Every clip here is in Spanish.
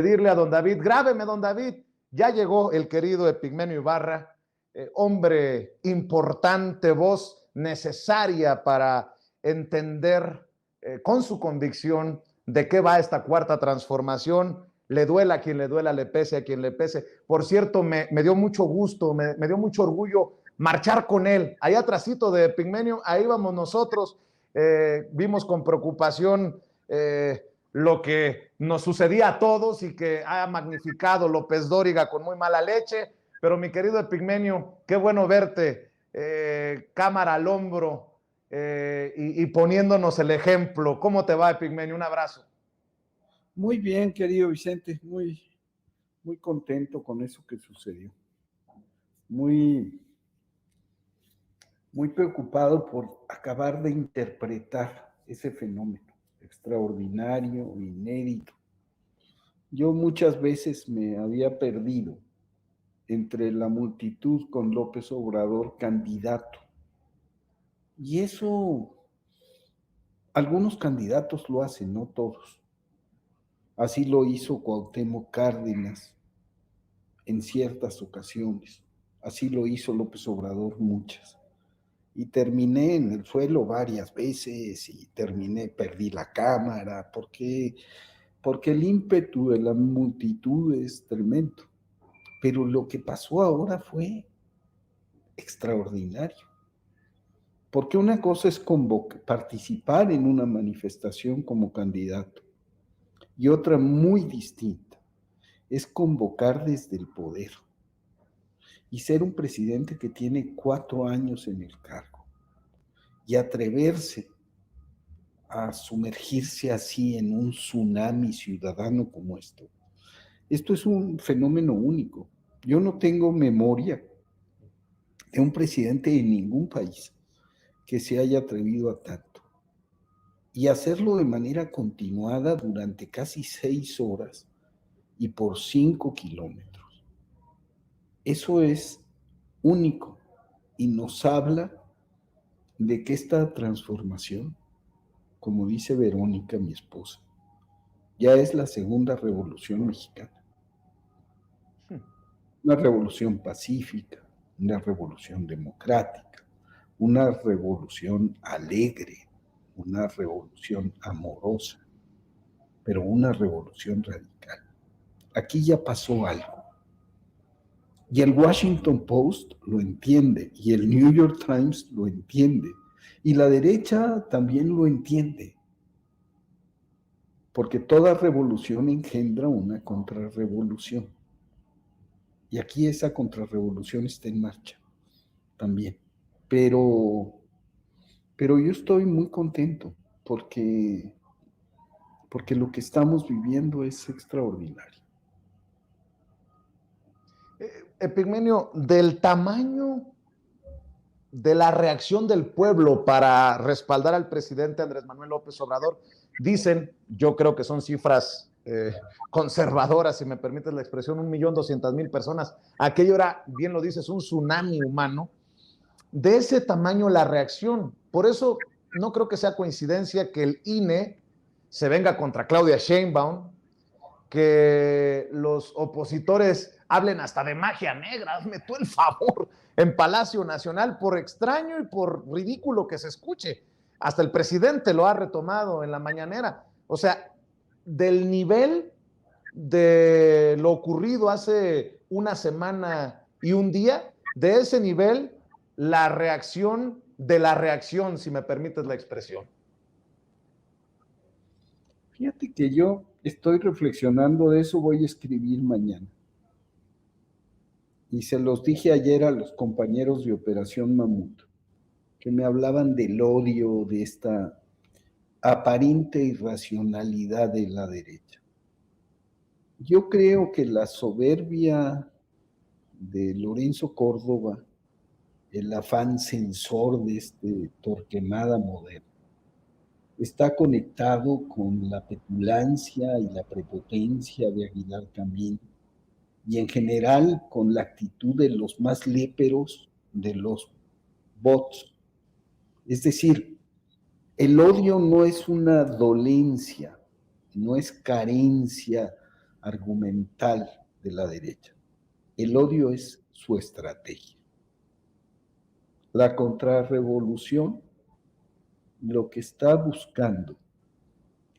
Pedirle a don David, grábeme don David, ya llegó el querido Epigmenio Ibarra, hombre importante, voz necesaria para entender con su convicción de qué va esta cuarta transformación, le duela a quien le duela, le pese a quien le pese. Por cierto, me dio mucho gusto, me dio mucho orgullo marchar con él, allá atrásito de Epigmenio, ahí vamos nosotros, vimos con preocupación lo que nos sucedía a todos y que ha magnificado López Dóriga con muy mala leche, pero mi querido Epigmenio, qué bueno verte, cámara al hombro y poniéndonos el ejemplo. ¿Cómo te va, Epigmenio? Un abrazo. Muy bien, querido Vicente, muy contento con eso que sucedió. Muy preocupado por acabar de interpretar ese fenómeno extraordinario, inédito. Yo muchas veces me había perdido entre la multitud con López Obrador candidato. Y eso, algunos candidatos lo hacen, no todos. Así lo hizo Cuauhtémoc Cárdenas en ciertas ocasiones. Así lo hizo López Obrador muchas. Y terminé en el suelo varias veces y perdí la cámara, porque el ímpetu de la multitud es tremendo. Pero lo que pasó ahora fue extraordinario. Porque una cosa es participar en una manifestación como candidato y otra muy distinta es convocar desde el poder y ser un presidente que tiene 4 años en el cargo y atreverse a sumergirse así en un tsunami ciudadano como esto. Esto es un fenómeno único. Yo no tengo memoria de un presidente en ningún país que se haya atrevido a tanto. Y hacerlo de manera continuada durante casi 6 horas y por 5 kilómetros. Eso es único y nos habla de que esta transformación, como dice Verónica, mi esposa, ya es la segunda revolución mexicana. Una revolución pacífica, una revolución democrática, una revolución alegre, una revolución amorosa, pero una revolución radical. Aquí ya pasó algo. Y el Washington Post lo entiende, y el New York Times lo entiende, y la derecha también lo entiende. Porque toda revolución engendra una contrarrevolución. Y aquí esa contrarrevolución está en marcha también. Pero yo estoy muy contento porque lo que estamos viviendo es extraordinario. Epigmenio, del tamaño de la reacción del pueblo para respaldar al presidente Andrés Manuel López Obrador, dicen, yo creo que son cifras conservadoras, si me permites la expresión, 1.200.000 personas. Aquello era, bien lo dices, un tsunami humano. De ese tamaño la reacción. Por eso no creo que sea coincidencia que el INE se venga contra Claudia Sheinbaum, que los opositores hablen hasta de magia negra, hazme tú el favor, en Palacio Nacional, por extraño y por ridículo que se escuche. Hasta el presidente lo ha retomado en la mañanera. O sea, del nivel de lo ocurrido hace una semana y un día, de ese nivel, la reacción de la reacción, si me permites la expresión. Fíjate que yo estoy reflexionando de eso, voy a escribir mañana. Y se los dije ayer a los compañeros de Operación Mamut, que me hablaban del odio, de esta aparente irracionalidad de la derecha. Yo creo que la soberbia de Lorenzo Córdoba, el afán censor de este Torquemada moderno, está conectado con la petulancia y la prepotencia de Aguilar Camín y en general con la actitud de los más léperos de los bots. Es decir, el odio no es una dolencia, no es carencia argumental de la derecha. El odio es su estrategia. La contrarrevolución lo que está buscando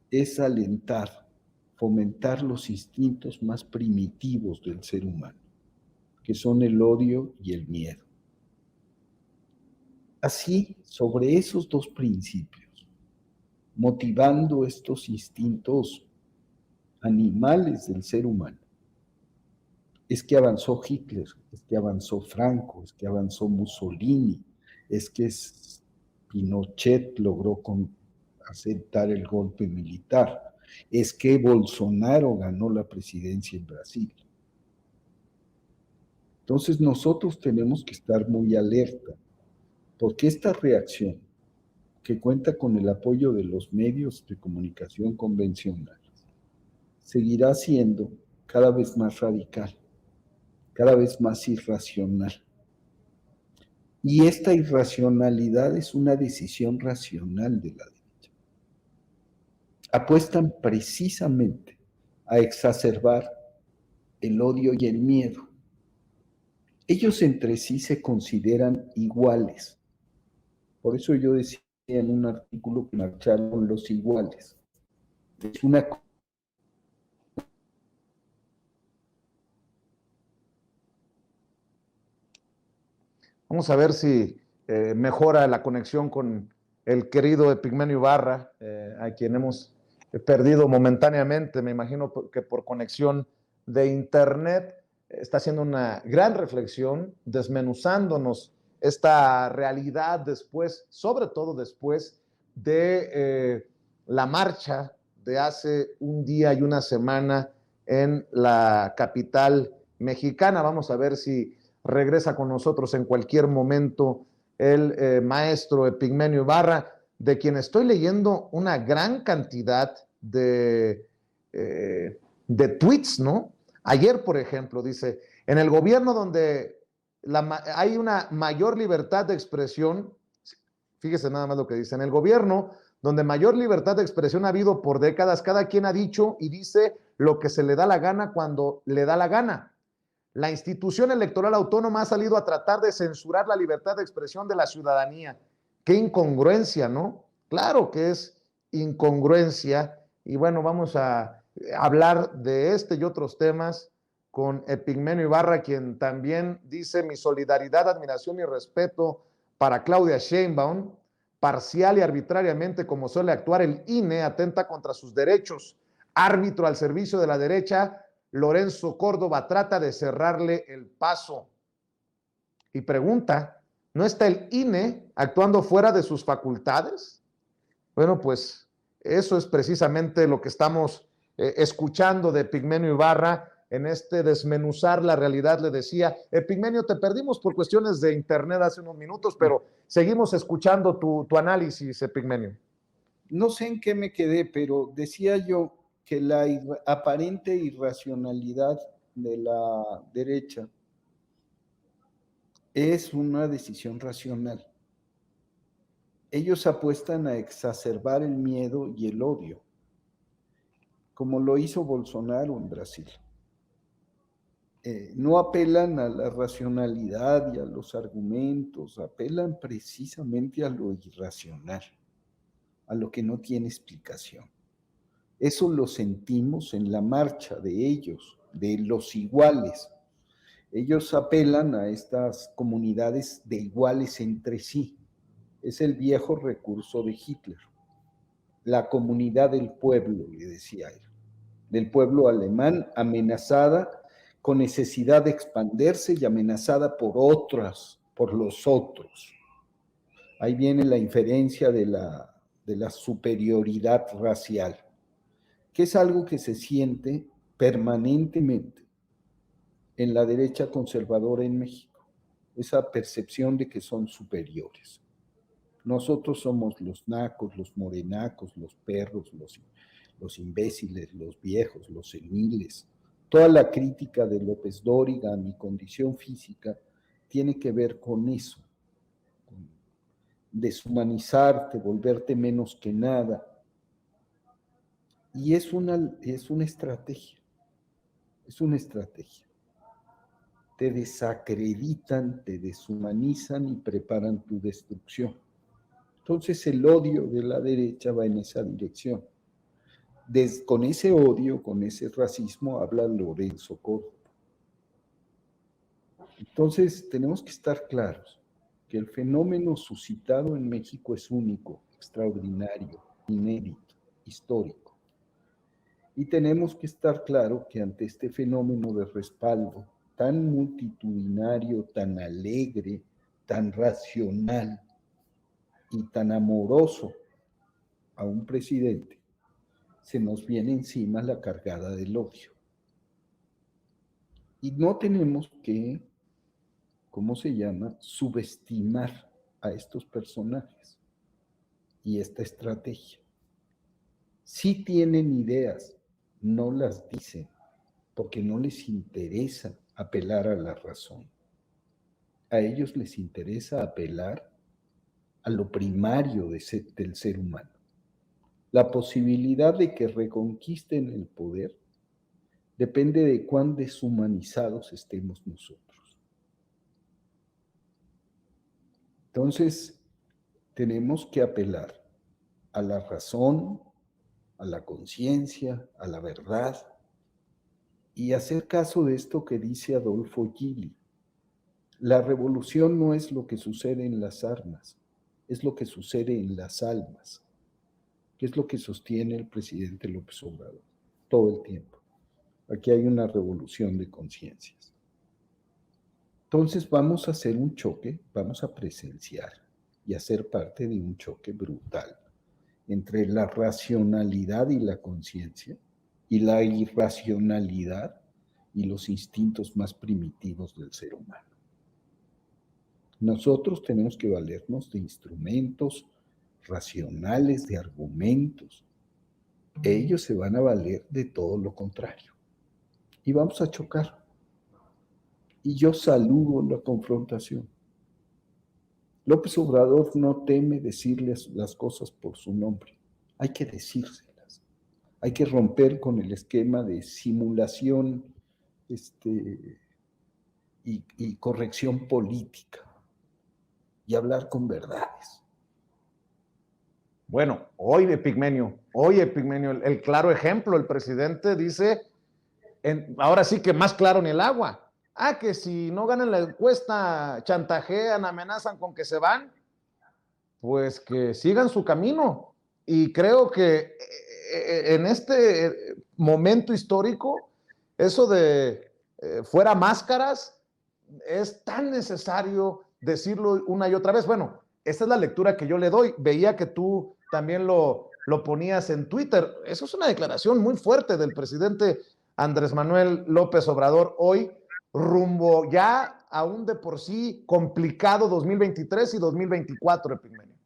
es alentar, fomentar los instintos más primitivos del ser humano, que son el odio y el miedo. Así, sobre esos dos principios, motivando estos instintos animales del ser humano, es que avanzó Hitler, es que avanzó Franco, es que avanzó Mussolini, es que Pinochet logró aceptar el golpe militar, es que Bolsonaro ganó la presidencia en Brasil. Entonces nosotros tenemos que estar muy alerta, porque esta reacción, que cuenta con el apoyo de los medios de comunicación convencionales, seguirá siendo cada vez más radical, cada vez más irracional. Y esta irracionalidad es una decisión racional de la derecha. Apuestan precisamente a exacerbar el odio y el miedo. Ellos entre sí se consideran iguales. Por eso yo decía en un artículo que marcharon los iguales. Es una... Vamos a ver si mejora la conexión con el querido Epigmenio Ibarra, a quien hemos perdido momentáneamente, me imagino que por conexión de internet. Está haciendo una gran reflexión, desmenuzándonos esta realidad después, sobre todo después de la marcha de hace un día y una semana en la capital mexicana. Vamos a ver si regresa con nosotros en cualquier momento el maestro Epigmenio Ibarra, de quien estoy leyendo una gran cantidad de tweets, ¿no? Ayer, por ejemplo, dice, en el gobierno donde hay una mayor libertad de expresión, fíjese nada más lo que dice, en el gobierno donde mayor libertad de expresión ha habido por décadas, cada quien ha dicho y dice lo que se le da la gana cuando le da la gana. La institución electoral autónoma ha salido a tratar de censurar la libertad de expresión de la ciudadanía. Qué incongruencia, ¿no? Claro que es incongruencia. Y bueno, vamos a hablar de este y otros temas con Epigmenio Ibarra, quien también dice: mi solidaridad, admiración y respeto para Claudia Sheinbaum. Parcial y arbitrariamente como suele actuar el INE, atenta contra sus derechos. Árbitro al servicio de la derecha, Lorenzo Córdoba trata de cerrarle el paso. Y pregunta, ¿no está el INE actuando fuera de sus facultades? Bueno, pues eso es precisamente lo que estamos escuchando de Epigmenio Ibarra en este desmenuzar la realidad. Le decía, Epigmenio, te perdimos por cuestiones de internet hace unos minutos, pero seguimos escuchando tu análisis, Epigmenio. No sé en qué me quedé, pero decía yo que la aparente irracionalidad de la derecha es una decisión racional. Ellos apuestan a exacerbar el miedo y el odio, como lo hizo Bolsonaro en Brasil. No apelan a la racionalidad y a los argumentos, apelan precisamente a lo irracional, a lo que no tiene explicación. Eso lo sentimos en la marcha de ellos, de los iguales. Ellos apelan a estas comunidades de iguales entre sí. Es el viejo recurso de Hitler. La comunidad del pueblo, le decía él, del pueblo alemán, amenazada, con necesidad de expandirse y amenazada por otras, por los otros. Ahí viene la inferencia de la superioridad racial, que es algo que se siente permanentemente en la derecha conservadora en México, esa percepción de que son superiores. Nosotros somos los nacos, los morenacos, los perros, los imbéciles, los viejos, los seniles. Toda la crítica de López Dóriga a mi condición física tiene que ver con eso, con deshumanizarte, volverte menos que nada. Y es una estrategia. Es una estrategia. Te desacreditan, te deshumanizan y preparan tu destrucción. Entonces el odio de la derecha va en esa dirección. Con ese odio, con ese racismo, habla Lorenzo Córdoba. Entonces tenemos que estar claros que el fenómeno suscitado en México es único, extraordinario, inédito, histórico. Y tenemos que estar claros que ante este fenómeno de respaldo tan multitudinario, tan alegre, tan racional y tan amoroso a un presidente, se nos viene encima la cargada del odio. Y no tenemos que, ¿cómo se llama?, subestimar a estos personajes y esta estrategia. Sí tienen ideas, no las dicen, porque no les interesa apelar a la razón. A ellos les interesa apelar a lo primario del ser humano. La posibilidad de que reconquisten el poder depende de cuán deshumanizados estemos nosotros. Entonces, tenemos que apelar a la razón, a la conciencia, a la verdad, y hacer caso de esto que dice Adolfo Gili. La revolución no es lo que sucede en las armas, es lo que sucede en las almas, que es lo que sostiene el presidente López Obrador todo el tiempo. Aquí hay una revolución de conciencias. Entonces vamos a hacer un choque, vamos a presenciar y hacer parte de un choque brutal entre la racionalidad y la conciencia y la irracionalidad y los instintos más primitivos del ser humano. Nosotros tenemos que valernos de instrumentos racionales, de argumentos. Ellos se van a valer de todo lo contrario. Y vamos a chocar. Y yo saludo la confrontación. López Obrador no teme decirles las cosas por su nombre. Hay que decírselas. Hay que romper con el esquema de simulación y corrección política y hablar con verdades. Bueno, hoy Epigmenio, el claro ejemplo, el presidente dice, ahora sí que más claro ni el agua. Que si no ganan la encuesta, chantajean, amenazan con que se van, pues que sigan su camino. Y creo que en este momento histórico, eso de fuera máscaras, es tan necesario decirlo una y otra vez. Bueno, esa es la lectura que yo le doy. Veía que tú también lo ponías en Twitter. Eso es una declaración muy fuerte del presidente Andrés Manuel López Obrador hoy, rumbo ya a un de por sí complicado 2023 y 2024, Epigmenio.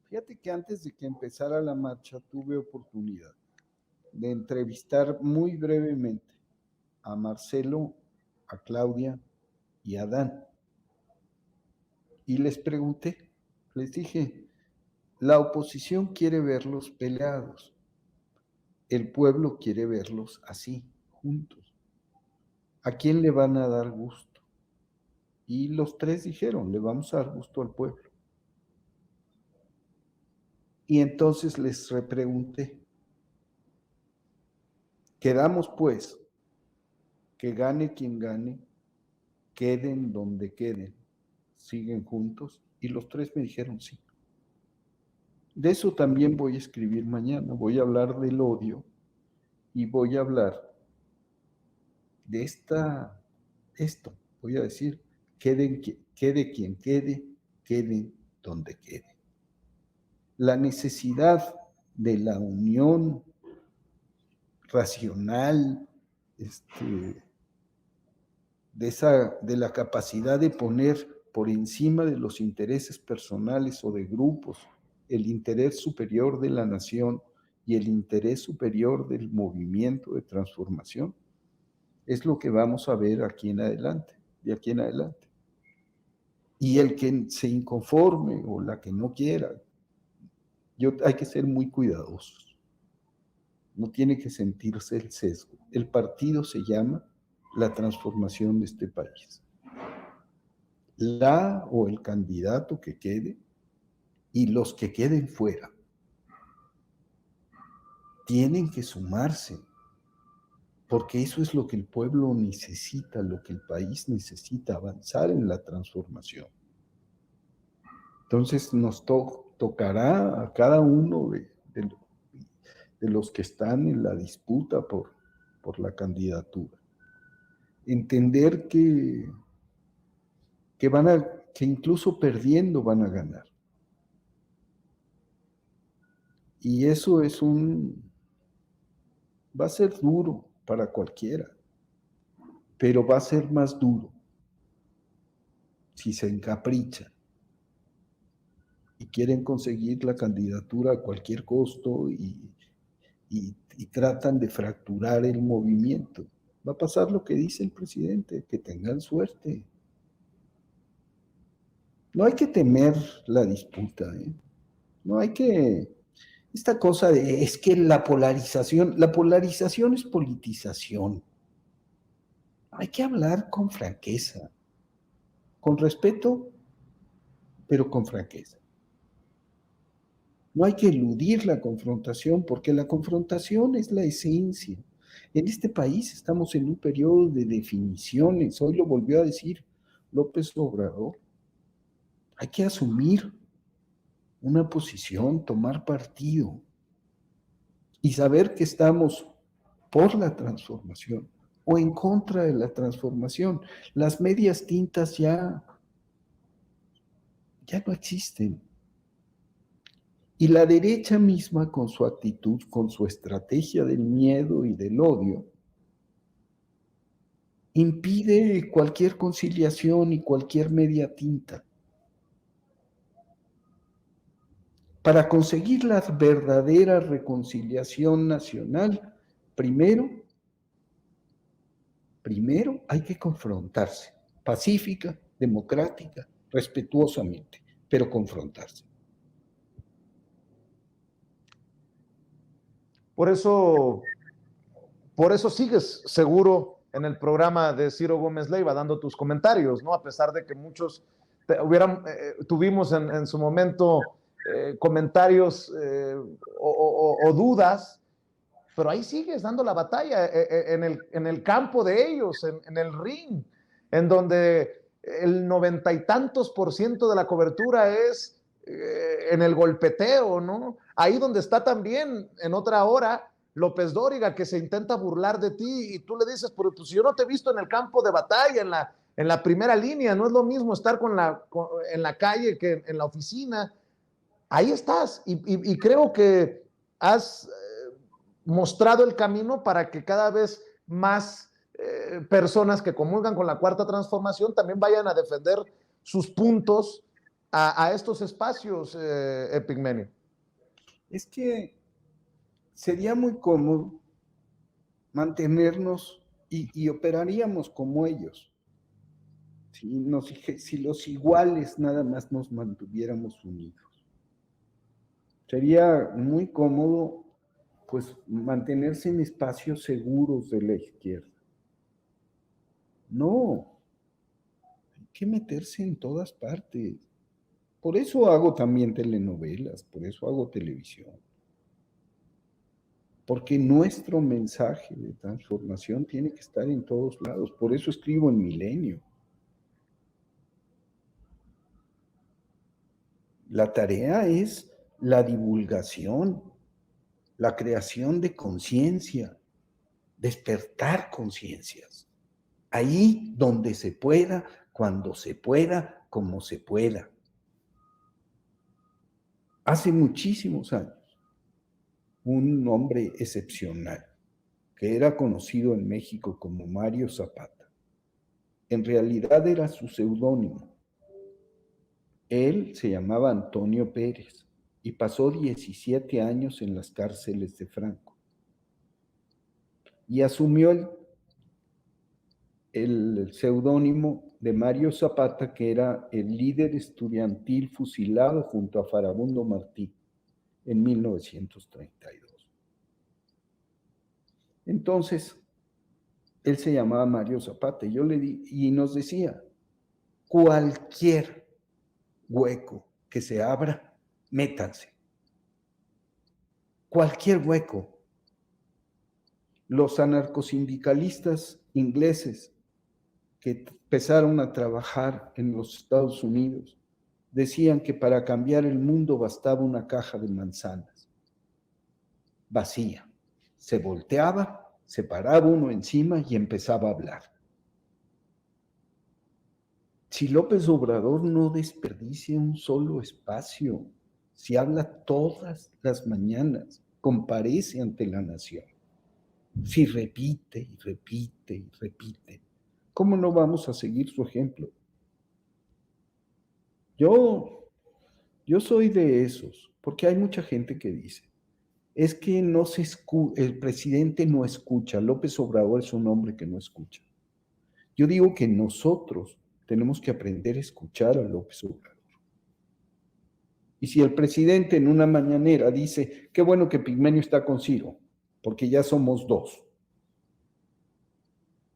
Fíjate que antes de que empezara la marcha tuve oportunidad de entrevistar muy brevemente a Marcelo, a Claudia y a Dan. Y les pregunté, les dije, la oposición quiere verlos peleados, el pueblo quiere verlos así, juntos. ¿A quién le van a dar gusto? Y los tres dijeron, le vamos a dar gusto al pueblo. Y entonces les repregunté, quedamos pues, que gane quien gane, queden donde queden, siguen juntos, y los tres me dijeron sí. De eso también voy a escribir mañana, voy a hablar del odio y voy a hablar de esto, voy a decir, quede quien quede, queden donde quede. La necesidad de la unión racional, de la capacidad de poner por encima de los intereses personales o de grupos el interés superior de la nación y el interés superior del movimiento de transformación, es lo que vamos a ver aquí en adelante, de aquí en adelante. Y el que se inconforme o la que no quiera, hay que ser muy cuidadosos. no tiene que sentirse el sesgo. El partido se llama La Transformación de este país. La o el candidato que quede y los que queden fuera tienen que sumarse, porque eso es lo que el pueblo necesita, lo que el país necesita, avanzar en la transformación. Entonces nos tocará a cada uno de los que están en la disputa por la candidatura entender que que incluso perdiendo van a ganar. Y eso va a ser duro para cualquiera, pero va a ser más duro si se encaprichan y quieren conseguir la candidatura a cualquier costo y tratan de fracturar el movimiento. Va a pasar lo que dice el presidente, que tengan suerte. No hay que temer la disputa, ¿eh? No hay que... Esta cosa de, es que la polarización es politización. Hay que hablar con franqueza, con respeto, pero con franqueza. No hay que eludir la confrontación, porque la confrontación es la esencia. En este país estamos en un periodo de definiciones. Hoy lo volvió a decir López Obrador. Hay que asumir una posición, tomar partido y saber que estamos por la transformación o en contra de la transformación. Las medias tintas ya no existen. Y la derecha misma, con su actitud, con su estrategia del miedo y del odio, impide cualquier conciliación y cualquier media tinta. Para conseguir la verdadera reconciliación nacional, primero hay que confrontarse, pacífica, democrática, respetuosamente, pero confrontarse. Por eso sigues seguro en el programa de Ciro Gómez Leiva dando tus comentarios, ¿no? A pesar de que muchos tuvimos en su momento comentarios o dudas, pero ahí sigues dando la batalla en el campo de ellos, en el ring, en donde el 90% de la cobertura es en el golpeteo, ¿no? Ahí donde está también en otra hora López Dóriga, que se intenta burlar de ti y tú le dices, pero pues yo no te he visto en el campo de batalla, en la primera línea, no es lo mismo estar en la calle que en la oficina. Ahí estás y creo que has mostrado el camino para que cada vez más personas que comulgan con la Cuarta Transformación también vayan a defender sus puntos a estos espacios, Epigmenio. Es que sería muy cómodo mantenernos y operaríamos como ellos. Si los iguales nada más nos mantuviéramos unidos. Sería muy cómodo, pues, mantenerse en espacios seguros de la izquierda. No, hay que meterse en todas partes. Por eso hago también telenovelas, por eso hago televisión. Porque nuestro mensaje de transformación tiene que estar en todos lados. Por eso escribo en Milenio. La tarea es la divulgación, la creación de conciencia, despertar conciencias. Ahí donde se pueda, cuando se pueda, como se pueda. Hace muchísimos años, un hombre excepcional, que era conocido en México como Mario Zapata, en realidad era su seudónimo. Él se llamaba Antonio Pérez y pasó 17 años en las cárceles de Franco. Y asumió el seudónimo de Mario Zapata, que era el líder estudiantil fusilado junto a Farabundo Martí en 1932. Entonces, él se llamaba Mario Zapata, y nos decía, cualquier hueco que se abra, métanse. Cualquier hueco. Los anarcosindicalistas ingleses que empezaron a trabajar en los Estados Unidos decían que para cambiar el mundo bastaba una caja de manzanas vacía. Se volteaba, se paraba uno encima y empezaba a hablar. Si López Obrador no desperdicia un solo espacio, si habla todas las mañanas, comparece ante la nación, si repite y repite y repite, ¿cómo no vamos a seguir su ejemplo? Yo soy de esos, porque hay mucha gente que dice, es que el presidente no escucha, López Obrador es un hombre que no escucha. Yo digo que nosotros tenemos que aprender a escuchar a López Obrador. Y si el presidente en una mañanera dice, qué bueno que Pigmenio está con Ciro, porque ya somos dos.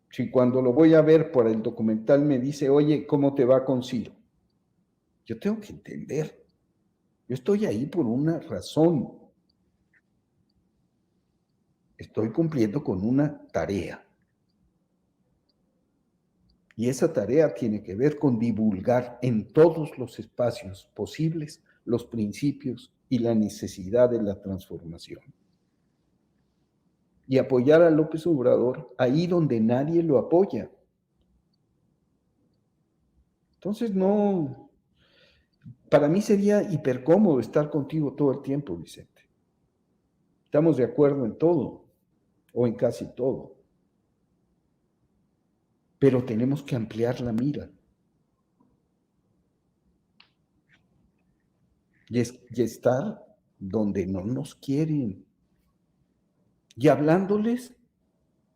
Si cuando lo voy a ver por el documental me dice, oye, ¿cómo te va con Ciro? Yo tengo que entender. Yo estoy ahí por una razón. Estoy cumpliendo con una tarea. Y esa tarea tiene que ver con divulgar en todos los espacios posibles los principios y la necesidad de la transformación. Y apoyar a López Obrador ahí donde nadie lo apoya. Entonces para mí sería hipercómodo estar contigo todo el tiempo, Vicente. Estamos de acuerdo en todo, o en casi todo. Pero tenemos que ampliar la mira. Y estar donde no nos quieren. Y hablándoles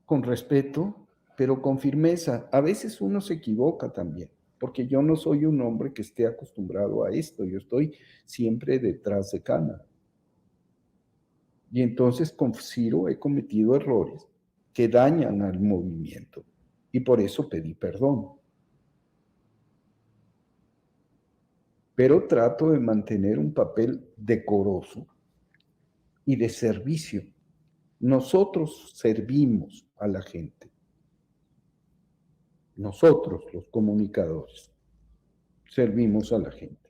con respeto, pero con firmeza. A veces uno se equivoca también, porque yo no soy un hombre que esté acostumbrado a esto. Yo estoy siempre detrás de cámara. Y entonces con Ciro he cometido errores que dañan al movimiento. Y por eso pedí perdón. Pero trato de mantener un papel decoroso y de servicio. Nosotros servimos a la gente. Nosotros, los comunicadores, servimos a la gente.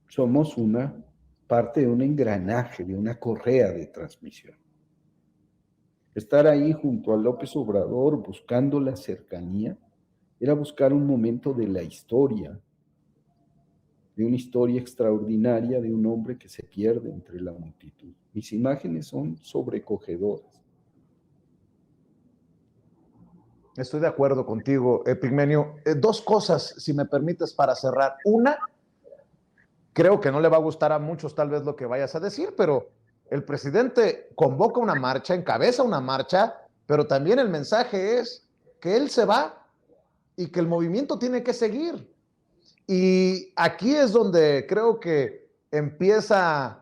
Somos una parte de un engranaje, de una correa de transmisión. Estar ahí junto a López Obrador buscando la cercanía era buscar un momento de la historia, de una historia extraordinaria de un hombre que se pierde entre la multitud. Mis imágenes son sobrecogedoras. Estoy de acuerdo contigo, Epigmenio. Dos cosas, si me permites, para cerrar. Una, creo que no le va a gustar a muchos tal vez lo que vayas a decir, pero el presidente convoca una marcha, encabeza una marcha, pero también el mensaje es que él se va y que el movimiento tiene que seguir. Y aquí es donde creo que empiezan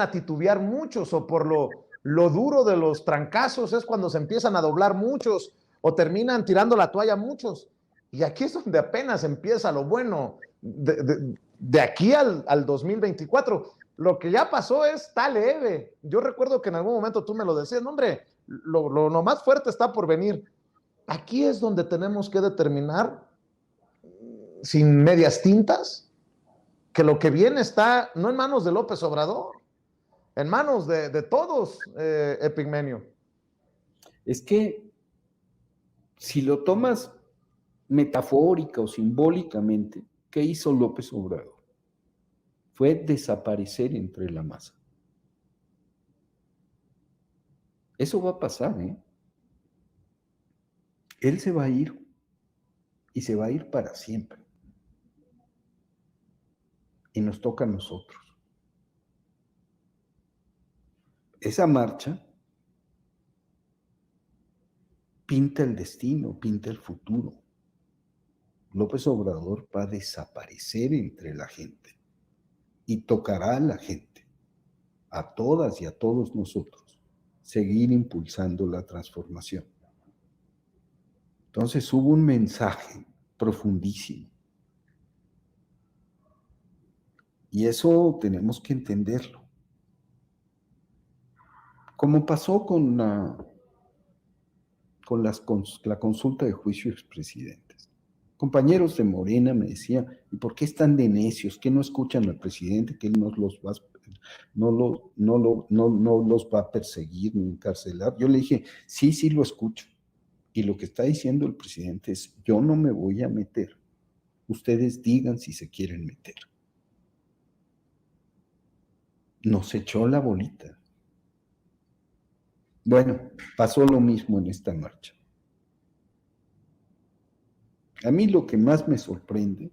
a titubear muchos, o por lo duro de los trancazos es cuando se empiezan a doblar muchos o terminan tirando la toalla muchos. Y aquí es donde apenas empieza lo bueno de aquí al 2024. Lo que ya pasó es tal leve. Yo recuerdo que en algún momento tú me lo decías, no, hombre, lo más fuerte está por venir. Aquí es donde tenemos que determinar, sin medias tintas, que lo que viene está no en manos de López Obrador, en manos de todos, Epigmenio. Es que si lo tomas metafórica o simbólicamente, ¿qué hizo López Obrador? Fue desaparecer entre la masa. Eso va a pasar, ¿eh? Él se va a ir y se va a ir para siempre. Y nos toca a nosotros. Esa marcha pinta el destino, pinta el futuro. López Obrador va a desaparecer entre la gente y tocará a la gente, a todas y a todos nosotros, seguir impulsando la transformación. Entonces hubo un mensaje profundísimo. Y eso tenemos que entenderlo. Como pasó con la consulta de juicio de expresidentes. Compañeros de Morena me decían, ¿y por qué están de necios? ¿Que no escuchan al presidente? ¿Que él no los va a perseguir ni encarcelar? Yo le dije, sí lo escucho. Y lo que está diciendo el presidente es, yo no me voy a meter. Ustedes digan si se quieren meter. Nos echó la bolita. Bueno, pasó lo mismo en esta marcha. A mí lo que más me sorprende,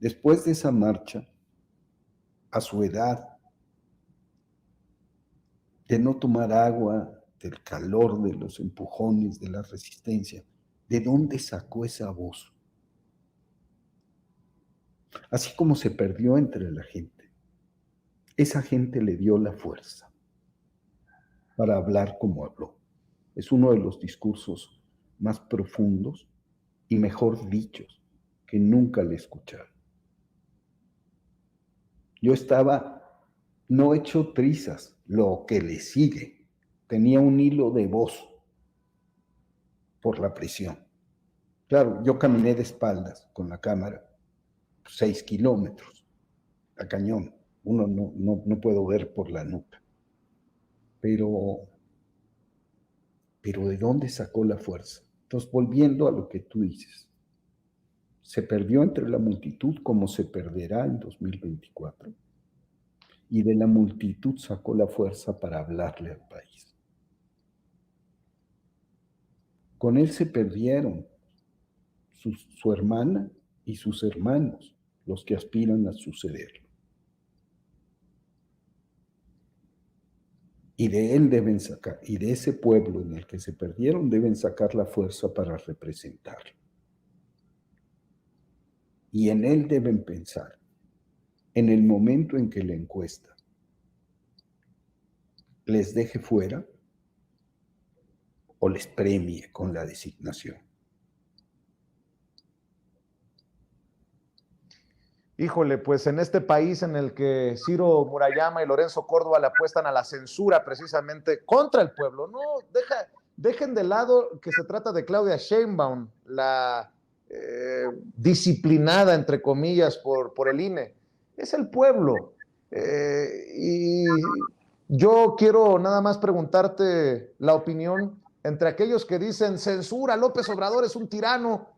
después de esa marcha, a su edad, de no tomar agua, del calor, de los empujones, de la resistencia, ¿de dónde sacó esa voz? Así como se perdió entre la gente, esa gente le dio la fuerza para hablar como habló. Es uno de los discursos más profundos y mejor dichos que nunca le escucharon. Yo estaba no hecho trizas, lo que le sigue. Tenía un hilo de voz por la prisión. Claro, yo caminé de espaldas con la cámara 6 kilómetros a cañón. Uno no puedo ver por la nuca. Pero ¿de dónde sacó la fuerza? Entonces, volviendo a lo que tú dices, se perdió entre la multitud como se perderá en 2024. Y de la multitud sacó la fuerza para hablarle al país. Con él se perdieron su hermana y sus hermanos, los que aspiran a sucederlo. Y de él deben sacar, y de ese pueblo en el que se perdieron, deben sacar la fuerza para representarlo. Y en él deben pensar, en el momento en que la encuesta les deje fuera o les premie con la designación. Híjole, pues en este país en el que Ciro Murayama y Lorenzo Córdoba le apuestan a la censura precisamente contra el pueblo, no, dejen de lado que se trata de Claudia Sheinbaum, la disciplinada, entre comillas, por el INE. Es el pueblo. Y yo quiero nada más preguntarte la opinión entre aquellos que dicen censura, López Obrador es un tirano,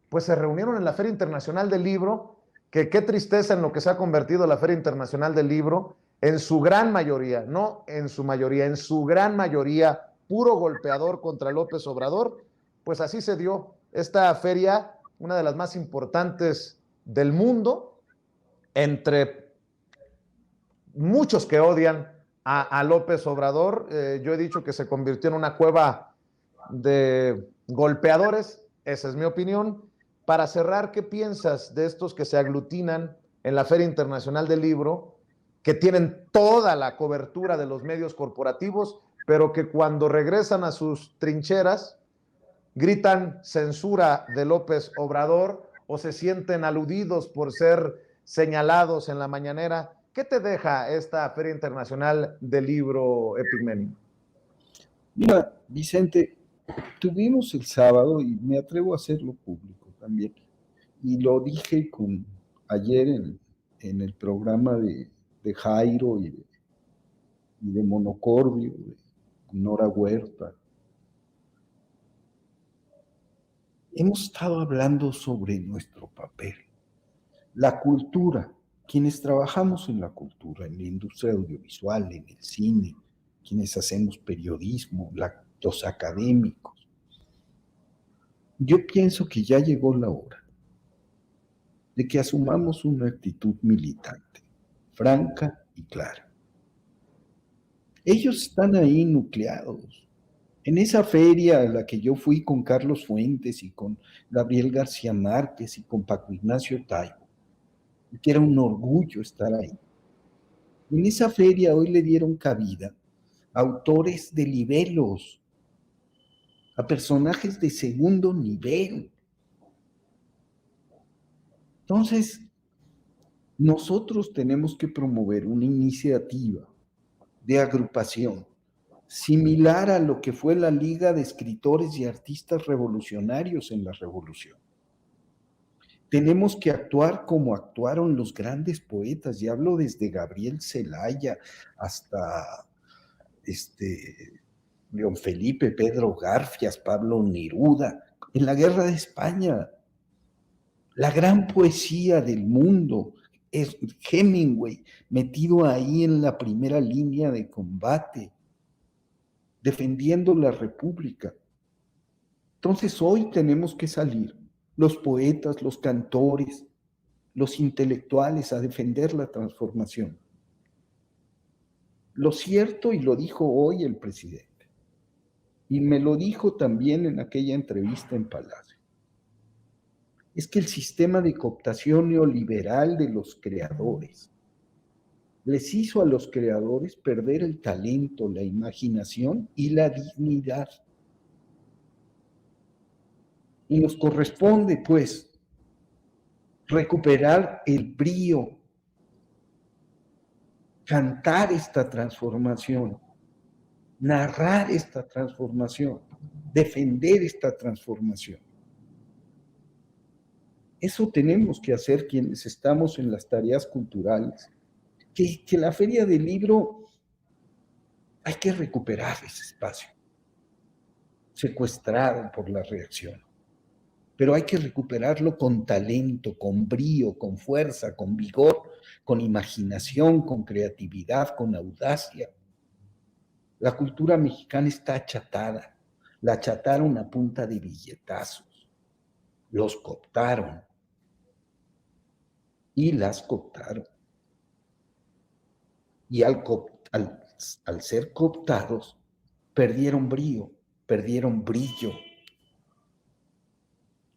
pues se reunieron en la Feria Internacional del Libro, que qué tristeza en lo que se ha convertido la Feria Internacional del Libro, en su gran mayoría, no en su mayoría, en su gran mayoría, puro golpeador contra López Obrador. Pues así se dio esta feria, una de las más importantes del mundo, entre muchos que odian a López Obrador. Yo he dicho que se convirtió en una cueva de golpeadores, esa es mi opinión. Para cerrar, ¿qué piensas de estos que se aglutinan en la Feria Internacional del Libro, que tienen toda la cobertura de los medios corporativos, pero que cuando regresan a sus trincheras gritan censura de López Obrador o se sienten aludidos por ser señalados en la mañanera? ¿Qué te deja esta Feria Internacional del Libro, Epigmenio? Mira, Vicente, tuvimos el sábado, y me atrevo a hacerlo público también, y lo dije ayer en el programa de Jairo y de Monocordio, de Nora Huerta. Hemos estado hablando sobre nuestro papel, la cultura, quienes trabajamos en la cultura, en la industria audiovisual, en el cine, quienes hacemos periodismo, los académicos. Yo pienso que ya llegó la hora de que asumamos una actitud militante, franca y clara. Ellos están ahí nucleados. En esa feria a la que yo fui con Carlos Fuentes y con Gabriel García Márquez y con Paco Ignacio Taibo, que era un orgullo estar ahí. En esa feria hoy le dieron cabida autores de libelos, a personajes de segundo nivel. Entonces, nosotros tenemos que promover una iniciativa de agrupación similar a lo que fue la Liga de Escritores y Artistas Revolucionarios en la Revolución. Tenemos que actuar como actuaron los grandes poetas, y hablo desde Gabriel Celaya hasta León Felipe, Pedro Garfias, Pablo Neruda, en la Guerra de España. La gran poesía del mundo es Hemingway, metido ahí en la primera línea de combate, defendiendo la República. Entonces hoy tenemos que salir, los poetas, los cantores, los intelectuales, a defender la transformación. Lo cierto, y lo dijo hoy el presidente, y me lo dijo también en aquella entrevista en Palacio, es que el sistema de cooptación neoliberal de los creadores les hizo a los creadores perder el talento, la imaginación y la dignidad. Y nos corresponde, pues, recuperar el brío, cantar esta transformación, narrar esta transformación, defender esta transformación. Eso tenemos que hacer quienes estamos en las tareas culturales. Que la Feria del Libro hay que recuperar ese espacio, secuestrado por la reacción. Pero hay que recuperarlo con talento, con brío, con fuerza, con vigor, con imaginación, con creatividad, con audacia. La cultura mexicana está achatada. La achataron a punta de billetazos. Los cooptaron. Y las cooptaron. Y al ser cooptados, perdieron brío, perdieron brillo.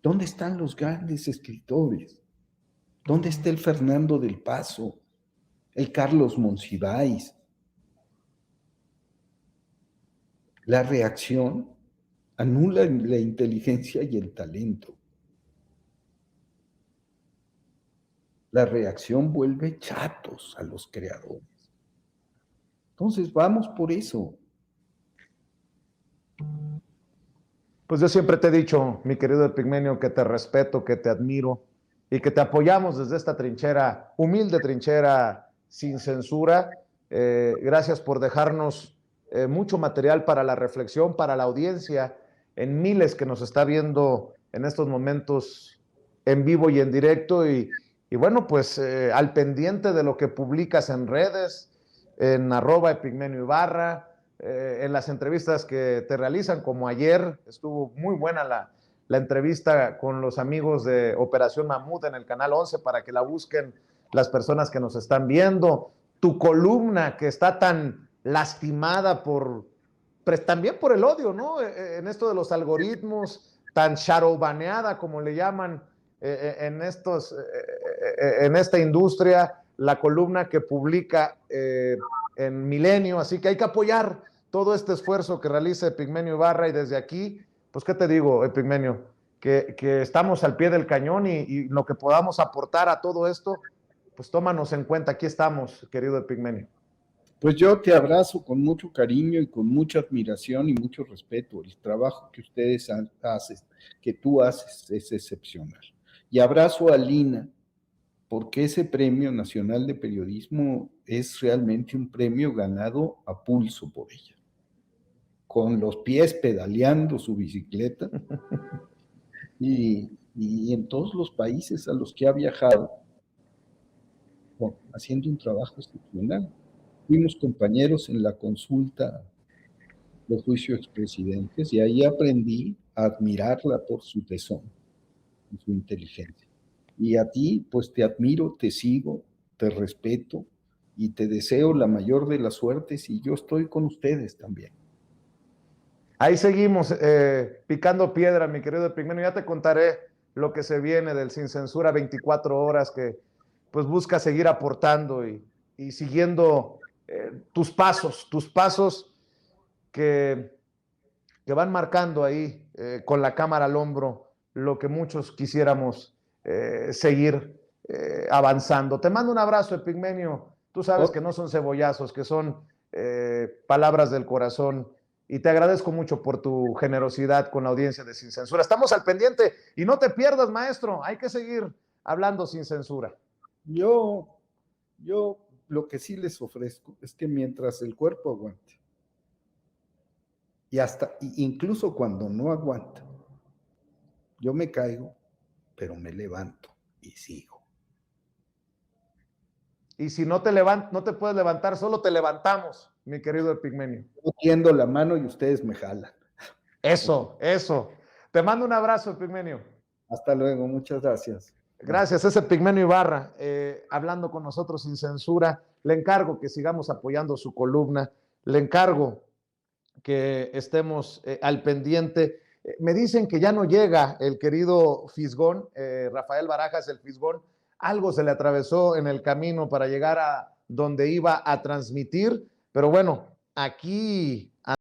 ¿Dónde están los grandes escritores? ¿Dónde está el Fernando del Paso, el Carlos Monsiváis? La reacción anula la inteligencia y el talento. La reacción vuelve chatos a los creadores. Entonces, vamos por eso. Pues yo siempre te he dicho, mi querido Epigmenio, que te respeto, que te admiro y que te apoyamos desde esta trinchera, humilde trinchera, sin censura. Gracias por dejarnos mucho material para la reflexión, para la audiencia, en miles que nos está viendo en estos momentos en vivo y en directo. Y bueno, pues al pendiente de lo que publicas en redes, en @EpigmenioIbarra, en las entrevistas que te realizan, como ayer, estuvo muy buena la entrevista con los amigos de Operación Mamut en el Canal 11, para que la busquen las personas que nos están viendo. Tu columna, que está tan lastimada también por el odio, ¿no? En esto de los algoritmos, tan shadowbaneada, como le llaman en esta industria, la columna que publica en Milenio. Así que hay que apoyar todo este esfuerzo que realiza Epigmenio Ibarra, y desde aquí, pues, ¿qué te digo, Epigmenio? Que estamos al pie del cañón, y lo que podamos aportar a todo esto, pues tómanos en cuenta. Aquí estamos, querido Epigmenio. Pues yo te abrazo con mucho cariño y con mucha admiración y mucho respeto. El trabajo que ustedes hacen, que tú haces, es excepcional. Y abrazo a Lina, porque ese Premio Nacional de Periodismo es realmente un premio ganado a pulso por ella, con los pies pedaleando su bicicleta, y en todos los países a los que ha viajado, bueno, haciendo un trabajo excepcional. Fuimos compañeros en la consulta de juicio de expresidentes, y ahí aprendí a admirarla por su tesón y su inteligencia. Y a ti, pues te admiro, te sigo, te respeto y te deseo la mayor de las suertes, y yo estoy con ustedes también. Ahí seguimos picando piedra, mi querido Epigmenio. Ya te contaré lo que se viene del Sin Censura 24 horas, que pues busca seguir aportando y siguiendo tus pasos que van marcando ahí con la cámara al hombro lo que muchos quisiéramos seguir avanzando. Te mando un abrazo, Epigmenio. Tú sabes que no son cebollazos, que son palabras del corazón, y te agradezco mucho por tu generosidad con la audiencia de Sin Censura. Estamos al pendiente y no te pierdas, maestro, hay que seguir hablando sin censura. Yo lo que sí les ofrezco es que mientras el cuerpo aguante, y incluso cuando no aguanta, yo me caigo, pero me levanto y sigo. Y si no te puedes levantar, solo te levantamos, mi querido Epigmenio. Yo tiendo la mano y ustedes me jalan. Eso. Te mando un abrazo, Epigmenio. Hasta luego, muchas gracias. Gracias, es Epigmenio Ibarra, hablando con nosotros sin censura. Le encargo que sigamos apoyando su columna, le encargo que estemos al pendiente. Me dicen que ya no llega el querido Fisgón, Rafael Barajas, el Fisgón. Algo se le atravesó en el camino para llegar a donde iba a transmitir, pero bueno, aquí